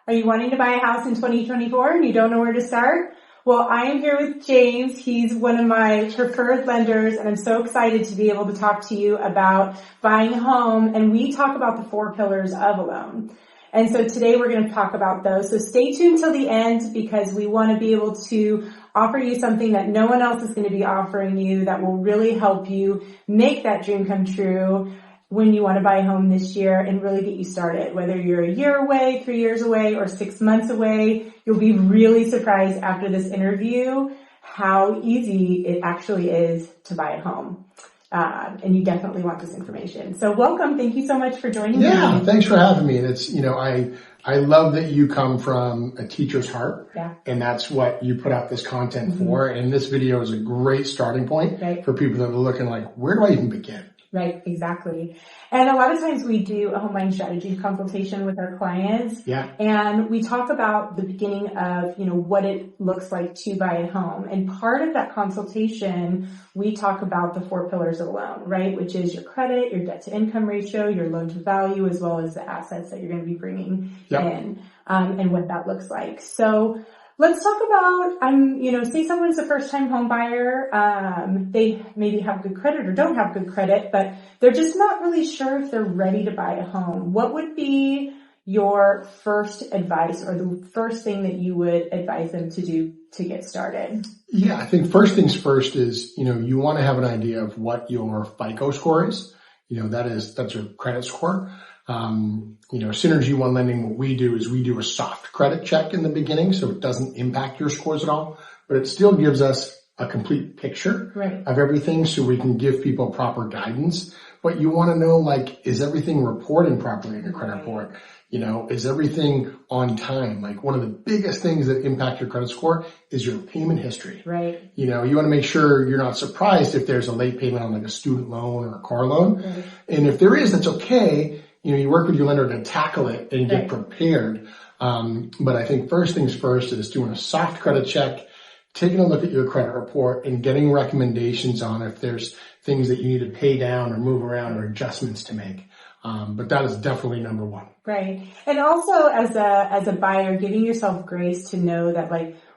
Are you wanting to buy a house in 2024 and you don't know where to start? Well, I am here with James. He's one of my preferred lenders, and I'm so excited to be able to talk to you about buying a home. And we talk about the 4 pillars of a loan. And so today we're going to talk about those. So stay tuned till the end because we want to be able to offer you something that no one else is going to be offering you that will really help you make that dream come true when you want to buy a home this year and really get you started. Whether you're a year away, 3 years away, or 6 months away, you'll be really surprised after this interview how easy it actually is to buy a home. And you definitely want this information. So welcome. Thank you so much for joining me. Yeah, thanks for having me. And it's, I love that you come from a teacher's heart. Yeah. And that's what you put out this content for. And this video is a great starting point for people that are looking like, where do I even begin? Right, exactly. And a lot of times we do a home buying strategy consultation with our clients. Yeah. And we talk about the beginning of, what it looks like to buy a home. And part of that consultation, we talk about the 4 pillars of a loan, right? Which is your credit, your debt to income ratio, your loan to value, as well as the assets that you're going to be bringing in, and what that looks like. So let's talk about, say someone's a first-time home buyer. They maybe have good credit or don't have good credit, but they're just not really sure if they're ready to buy a home. What would be your first advice or the first thing that you would advise them to do to get started? Yeah, I think first things first is, you want to have an idea of what your FICO score is. That's your credit score. Synergy One Lending, what we do is we do a soft credit check in the beginning, so it doesn't impact your scores at all, but it still gives us a complete picture of everything so we can give people proper guidance. But you want to know, is everything reporting properly in your credit report? Is everything on time? One of the biggest things that impact your credit score is your payment history. Right. You want to make sure you're not surprised if there's a late payment on a student loan or a car loan. Right. And if there is, that's okay. You work with your lender to tackle it and get prepared. But I think first things first is doing a soft credit check, taking a look at your credit report and getting recommendations on if there's things that you need to pay down or move around or adjustments to make. But that is definitely number one. Right. And also as a buyer, giving yourself grace to know that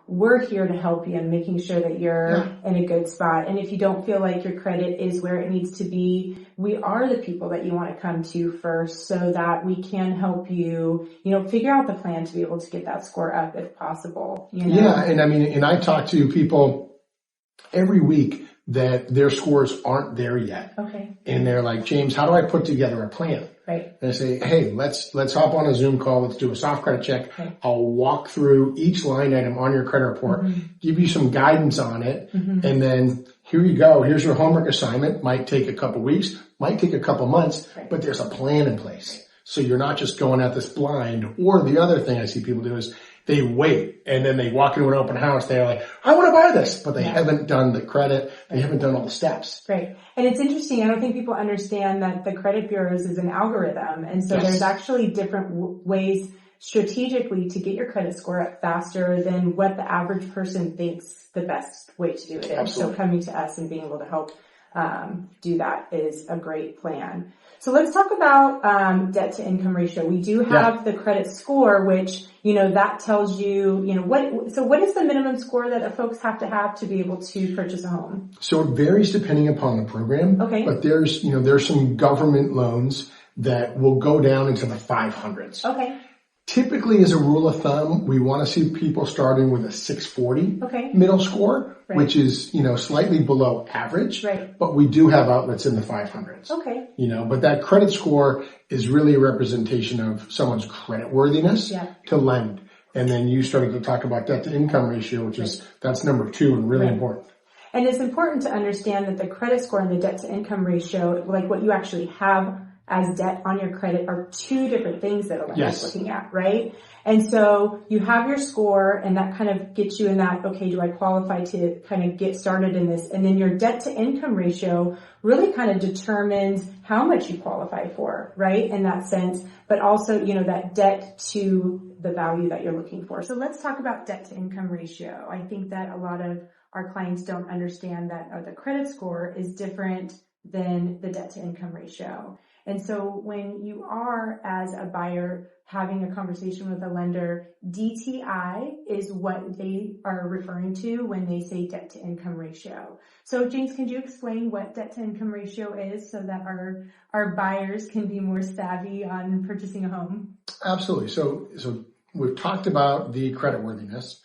we're here to help you and making sure that you're in a good spot. And if you don't feel like your credit is where it needs to be, we are the people that you want to come to first so that we can help you, figure out the plan to be able to get that score up if possible. Yeah. And I talk to people every week that their scores aren't there yet. Okay. And they're like, James, how do I put together a plan? Right. And I say, hey, let's hop on a Zoom call. Let's do a soft credit check. Right. I'll walk through each line item on your credit report, give you some guidance on it. And then here you go. Here's your homework assignment. Might take a couple weeks, might take a couple months, but there's a plan in place. So you're not just going at this blind. Or the other thing I see people do is they wait and then they walk into an open house. They're like, I want to buy this, but they haven't done the credit. They haven't done all the steps. Right. And it's interesting. I don't think people understand that the credit bureaus is an algorithm. And so there's actually different ways strategically to get your credit score up faster than what the average person thinks the best way to do it is. Absolutely. So coming to us and being able to help do that is a great plan. So let's talk about debt to income ratio. We do have the credit score, which, that tells you, what is the minimum score that folks have to be able to purchase a home? So it varies depending upon the program. Okay. But there's some government loans that will go down into the 500s. Okay. Typically, as a rule of thumb, we want to see people starting with a 640 middle score, which is, slightly below average. Right. But we do have outlets in the 500s. Okay. But that credit score is really a representation of someone's credit worthiness to lend. And then you started to talk about debt to income ratio, which is, that's number 2 and really important. And it's important to understand that the credit score and the debt to income ratio, what you actually have as debt on your credit, are 2 different things that a lender is looking at, right? And so you have your score and that kind of gets you in that, okay, do I qualify to kind of get started in this? And then your debt to income ratio really kind of determines how much you qualify for, right? In that sense, but also, that debt to the value that you're looking for. So let's talk about debt to income ratio. I think that a lot of our clients don't understand that the credit score is different than the debt to income ratio. And so when you are, as a buyer, having a conversation with a lender, DTI is what they are referring to when they say debt to income ratio. So James, can you explain what debt to income ratio is so that our buyers can be more savvy on purchasing a home? Absolutely. So we've talked about the creditworthiness.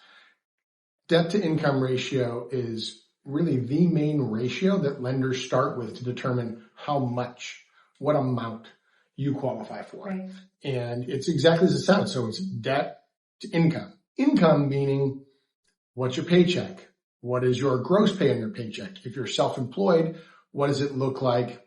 Debt to income ratio is really the main ratio that lenders start with to determine what amount you qualify for. Right. And it's exactly as it sounds. So it's debt to income. Income meaning, what's your paycheck? What is your gross pay on your paycheck? If you're self-employed, what does it look like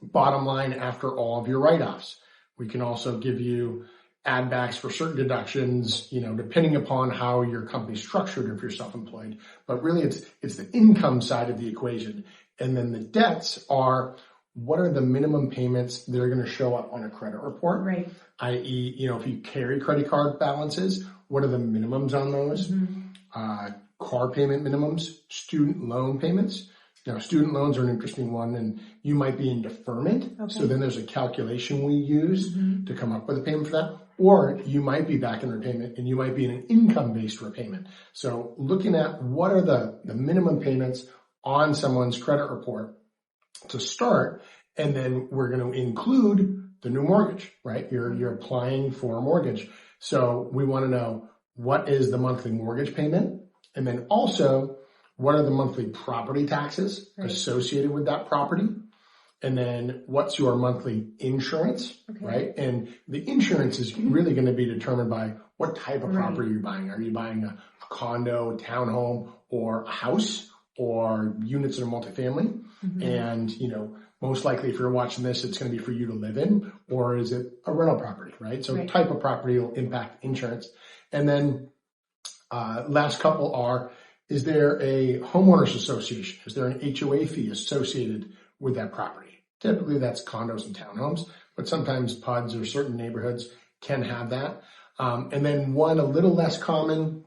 bottom line after all of your write-offs? We can also give you add backs for certain deductions, depending upon how your company's structured if you're self-employed. But really it's the income side of the equation. And then the debts are, what are the minimum payments that are going to show up on a credit report? Right. i.e., if you carry credit card balances, what are the minimums on those? Car payment minimums, student loan payments. Now, student loans are an interesting one, and you might be in deferment. Okay. So then there's a calculation we use to come up with a payment for that. Or you might be back in repayment, and you might be in an income-based repayment. So looking at what are the minimum payments on someone's credit report to start, and then we're going to include the new mortgage, right? You're applying for a mortgage. So we want to know, what is the monthly mortgage payment? And then also, what are the monthly property taxes associated with that property? And then what's your monthly insurance, right? And the insurance is really going to be determined by what type of property you're buying. Are you buying a condo, a townhome, or a house, or units in a multifamily? And, most likely if you're watching this, it's going to be for you to live in, or is it a rental property, right? So type of property will impact insurance. And then last couple are, is there a homeowners association? Is there an HOA fee associated with that property? Typically that's condos and townhomes, but sometimes PUDs or certain neighborhoods can have that. And then one a little less common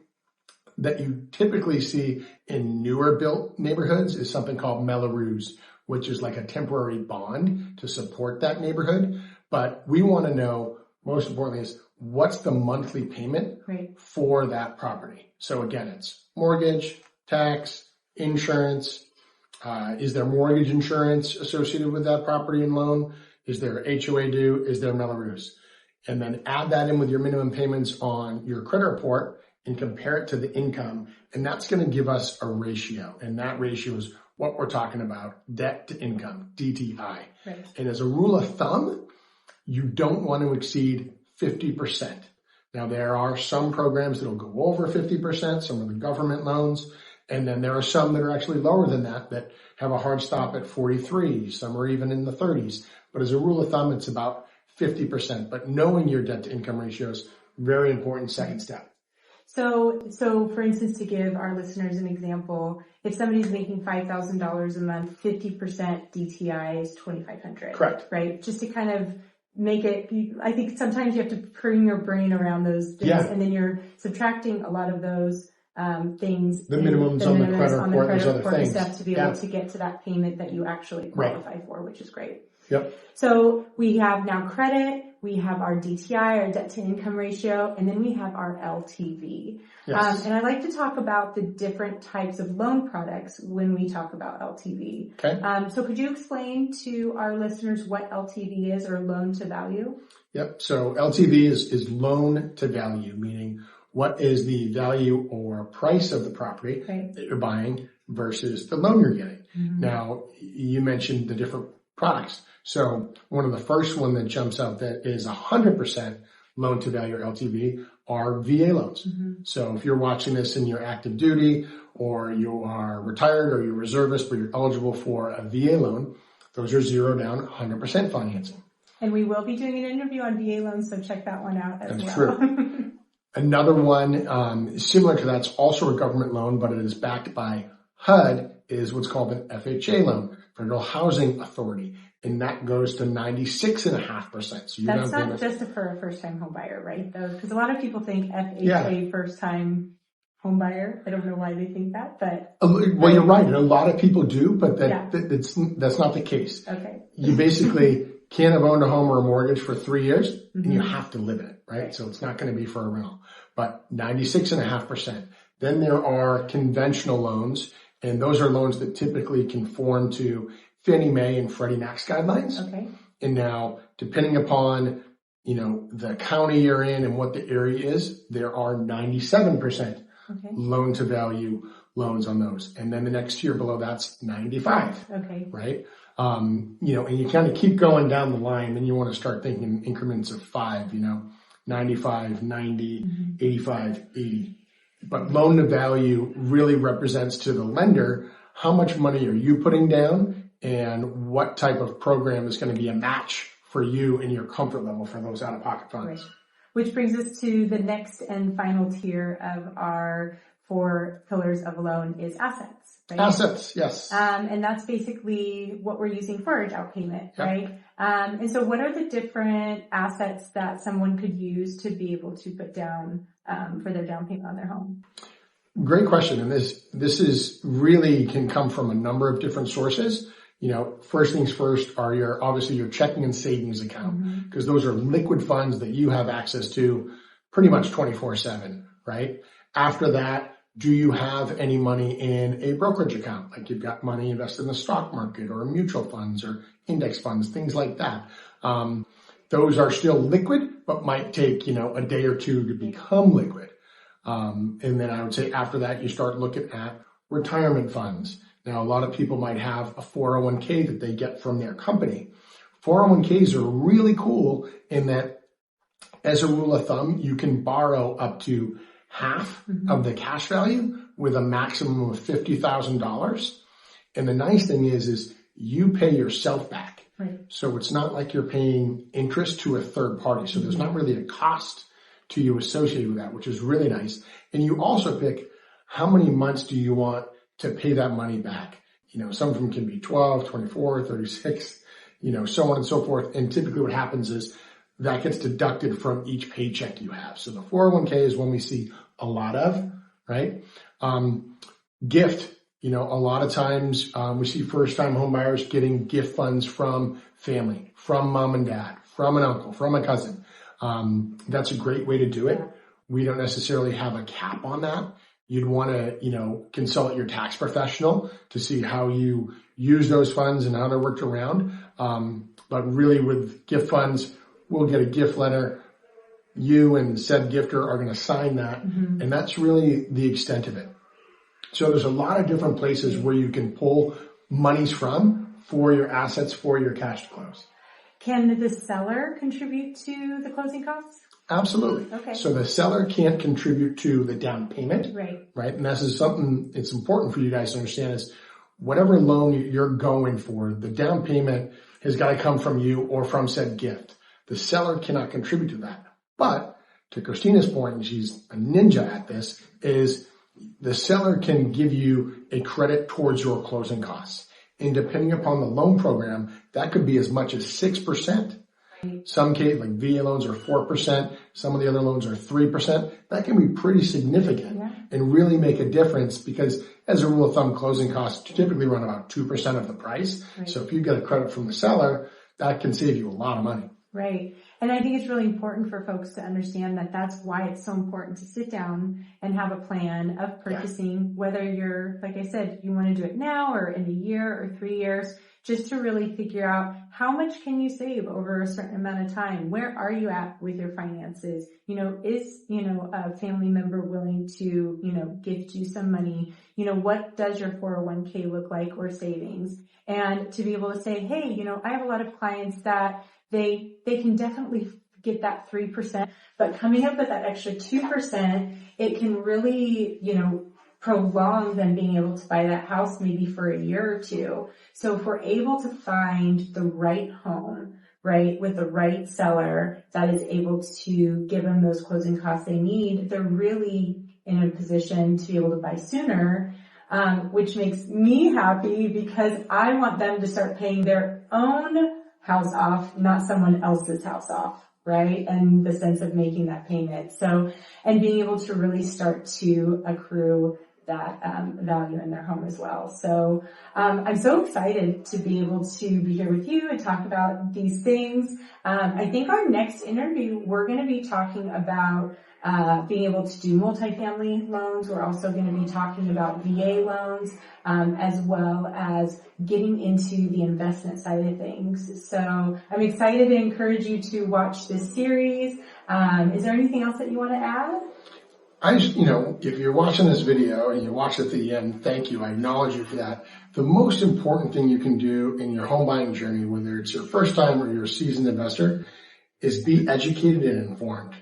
that you typically see in newer built neighborhoods is something called Melrose, which is like a temporary bond to support that neighborhood. But we want to know, most importantly, is what's the monthly payment for that property? So again, it's mortgage, tax, insurance. Is there mortgage insurance associated with that property and loan? Is there HOA due? Is there Melrose? And then add that in with your minimum payments on your credit report and compare it to the income. And that's going to give us a ratio. And that ratio is what we're talking about, debt to income, DTI. And as a rule of thumb, you don't want to exceed 50%. Now, there are some programs that will go over 50%, some of the government loans, and then there are some that are actually lower than that have a hard stop at 43, some are even in the 30s. But as a rule of thumb, it's about 50%. But knowing your debt to income ratio is very important second step. So for instance, to give our listeners an example, if somebody's making $5,000 a month, 50% DTI is $2,500. Correct. Right? Just to kind of make it, I think sometimes you have to bring your brain around those things, and then you're subtracting a lot of those things. The minimums on the credit report, those other things. Stuff to be able to get to that payment that you actually qualify for, which is great. Yep. So we have now credit, we have our DTI, our debt to income ratio, and then we have our LTV. Yes. And I like to talk about the different types of loan products when we talk about LTV. Okay. So could you explain to our listeners what LTV is, or loan to value? Yep. So LTV is loan to value, meaning what is the value or price of the property that you're buying versus the loan you're getting. Now, you mentioned the different products. So one of the first one that jumps out that is 100% loan to value or LTV are VA loans. So if you're watching this and you're active duty, or you are retired, or you're reservist, but you're eligible for a VA loan, those are 0 down, 100% financing. And we will be doing an interview on VA loans, so check that one out as well. That's true. Another one similar to that's also a government loan, but it is backed by HUD, is what's called an FHA loan, Federal Housing Authority. And that goes to 96.5%. So that's not just for a first-time home buyer, right? Because a lot of people think FHA first-time home buyer. I don't know why they think that, but you're right, and a lot of people do, but that's not the case. Okay. You basically can't have owned a home or a mortgage for 3 years, and you have to live in it, right? So it's not going to be for a rental, but 96.5%. Then there are conventional loans, and those are loans that typically conform to Fannie Mae and Freddie Mac's guidelines. Okay. And now, depending upon, the county you're in and what the area is, there are 97% loan to value loans on those. And then the next tier below that's 95. Okay. Right? And you kind of keep going down the line, then you want to start thinking in increments of 5, 95, 90, 85, 80. But loan to value really represents to the lender how much money are you putting down and what type of program is going to be a match for you and your comfort level for those out-of-pocket funds. Right. Which brings us to the next and final tier of our 4 pillars of a loan is assets. Right? Assets, yes. And that's basically what we're using for our down payment, right? And so what are the different assets that someone could use to be able to put down for their down payment on their home? Great question. And this is really can come from a number of different sources. First things first are obviously your checking and savings account, because those are liquid funds that you have access to pretty much 24/7, right? After that, do you have any money in a brokerage account? Like you've got money invested in the stock market or mutual funds or index funds, things like that. Those are still liquid, but might take, a day or two to become liquid. And then I would say after that, you start looking at retirement funds. Now, a lot of people might have a 401k that they get from their company. 401ks are really cool in that, as a rule of thumb, you can borrow up to half of the cash value with a maximum of $50,000. And the nice thing is you pay yourself back. Right. So it's not like you're paying interest to a third party. So there's not really a cost to you associated with that, which is really nice. And you also pick how many months do you want to pay that money back. Some of them can be 12, 24, 36, so on and so forth. And typically what happens is that gets deducted from each paycheck you have. So the 401k is one we see a lot of, right? Gift, a lot of times we see first-time home buyers getting gift funds from family, from mom and dad, from an uncle, from a cousin. That's a great way to do it. We don't necessarily have a cap on that. You'd want to, consult your tax professional to see how you use those funds and how they're worked around. But really with gift funds, we'll get a gift letter. You and said gifter are going to sign that. And that's really the extent of it. So there's a lot of different places where you can pull monies from for your assets, for your cash to close. Can the seller contribute to the closing costs? Absolutely. Okay. So the seller can't contribute to the down payment. Right. And this is something it's important for you guys to understand is whatever loan you're going for, the down payment has got to come from you or from said gift. The seller cannot contribute to that. But to Christina's point, and she's a ninja at this, is the seller can give you a credit towards your closing costs. And depending upon the loan program, that could be as much as 6%. Some cases, like VA loans are 4%. Some of the other loans are 3%. That can be pretty significant and really make a difference because as a rule of thumb, closing costs typically run about 2% of the price. Right. So if you get a credit from the seller, that can save you a lot of money. Right. And I think it's really important for folks to understand that that's why it's so important to sit down and have a plan of purchasing, whether you're, like I said, you want to do it now or in a year or 3 years, just to really figure out how much can you save over a certain amount of time? Where are you at with your finances? Is, a family member willing to, gift you some money? What does your 401k look like or savings? And to be able to say, hey, I have a lot of clients that they can definitely get that 3%, but coming up with that extra 2%, it can really, prolong them being able to buy that house maybe for a year or two. So if we're able to find the right home, right, with the right seller that is able to give them those closing costs they need, they're really in a position to be able to buy sooner, which makes me happy because I want them to start paying their own house off, not someone else's house off, right? And the sense of making that payment. So, and being able to really start to accrue that value in their home as well. So I'm so excited to be able to be here with you and talk about these things. I think our next interview, we're going to be talking about being able to do multifamily loans. We're also going to be talking about VA loans, as well as getting into the investment side of things. So I'm excited to encourage you to watch this series. Is there anything else that you want to add? If you're watching this video and you watch it to the end, thank you. I acknowledge you for that. The most important thing you can do in your home buying journey, whether it's your first time or you're a seasoned investor, is be educated and informed.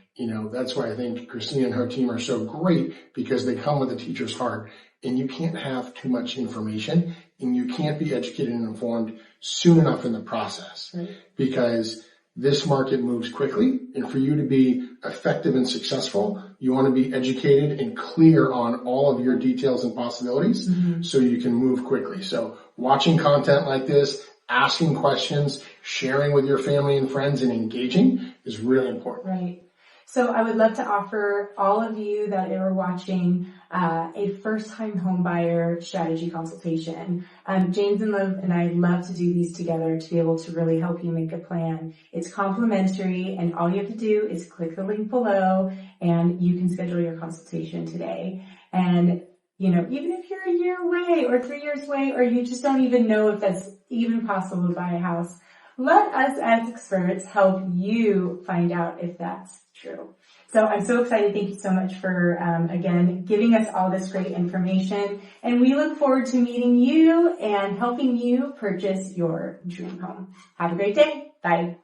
That's why I think Christina and her team are so great, because they come with a teacher's heart, and you can't have too much information, and you can't be educated and informed soon enough in the process, right? Because this market moves quickly, and for you to be effective and successful, you want to be educated and clear on all of your details and possibilities, so you can move quickly. So watching content like this, asking questions, sharing with your family and friends, and engaging is really important. Right. So I would love to offer all of you that are watching a first-time home buyer strategy consultation. James and I love to do these together to be able to really help you make a plan. It's complimentary, and all you have to do is click the link below, and you can schedule your consultation today. And even if you're a year away or 3 years away, or you just don't even know if that's even possible to buy a house, let us as experts help you find out if that's true. So I'm so excited. Thank you so much for, again, giving us all this great information. And we look forward to meeting you and helping you purchase your dream home. Have a great day. Bye.